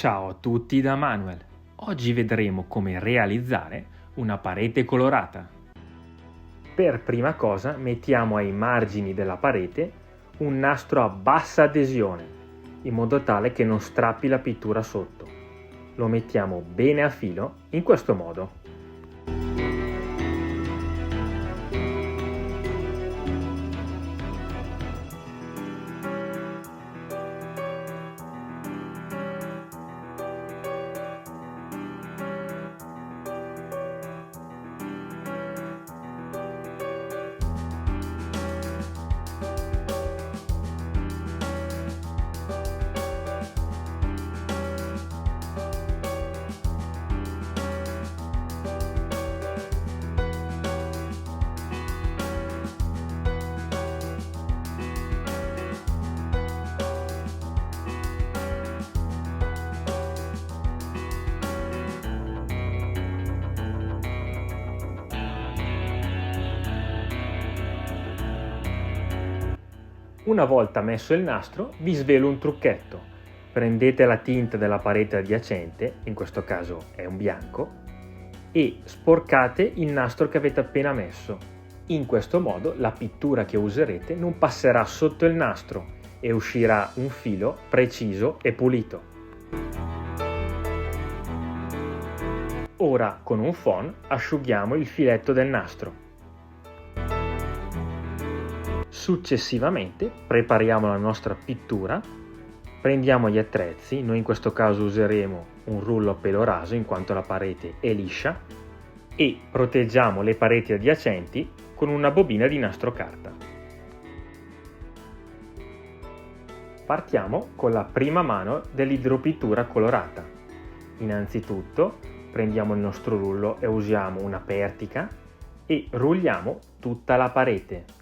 Ciao a tutti da Manuel. Oggi vedremo come realizzare una parete colorata. Per prima cosa mettiamo ai margini della parete un nastro a bassa adesione, in modo tale che non strappi la pittura sotto. Lo mettiamo bene a filo in questo modo. Una volta messo il nastro, vi svelo un trucchetto. Prendete la tinta della parete adiacente, in questo caso è un bianco, e sporcate il nastro che avete appena messo. In questo modo la pittura che userete non passerà sotto il nastro e uscirà un filo preciso e pulito. Ora con un phon asciughiamo il filetto del nastro. Successivamente prepariamo la nostra pittura, prendiamo gli attrezzi, noi in questo caso useremo un rullo a pelo raso in quanto la parete è liscia, e proteggiamo le pareti adiacenti con una bobina di nastro carta. Partiamo con la prima mano dell'idropittura colorata. Innanzitutto prendiamo il nostro rullo e usiamo una pertica e rulliamo tutta la parete.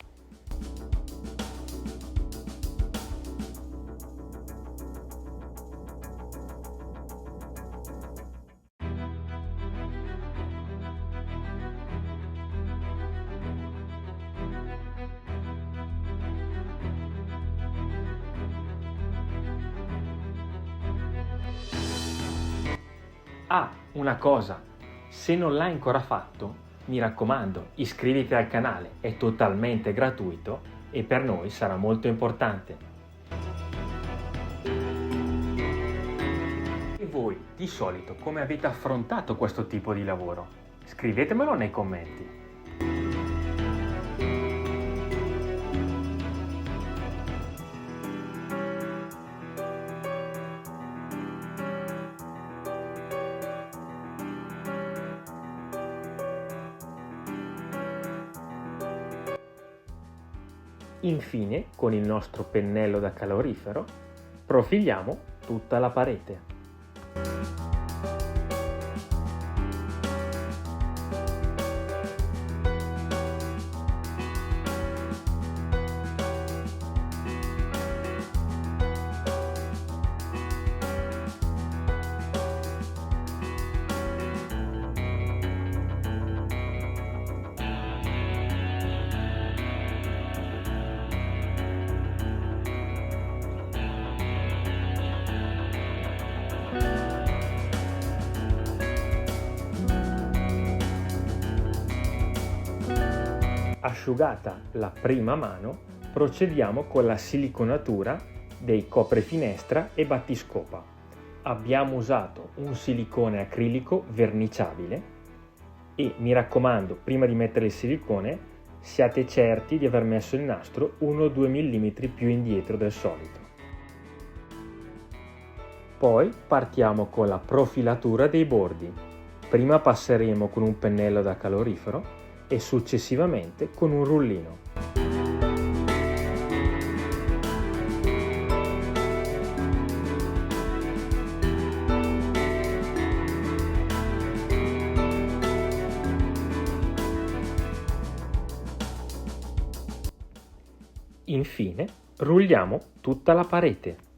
Una cosa, se non l'hai ancora fatto, mi raccomando, iscriviti al canale, è totalmente gratuito e per noi sarà molto importante. E voi, di solito, come avete affrontato questo tipo di lavoro? Scrivetemelo nei commenti. Infine, con il nostro pennello da calorifero, profiliamo tutta la parete. Asciugata la prima mano, procediamo con la siliconatura dei coprifinestra e battiscopa. Abbiamo usato un silicone acrilico verniciabile e mi raccomando, prima di mettere il silicone, siate certi di aver messo il nastro 1-2 mm più indietro del solito. Poi partiamo con la profilatura dei bordi. Prima passeremo con un pennello da calorifero e successivamente con un rullino. Infine, rulliamo tutta la parete.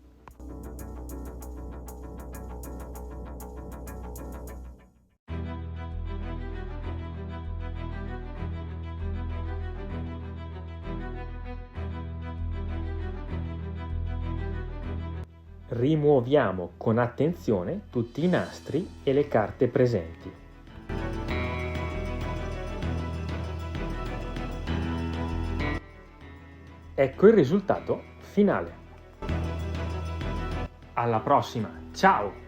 rimuoviamo con attenzione tutti i nastri e le carte presenti. Ecco il risultato finale. Alla prossima, ciao!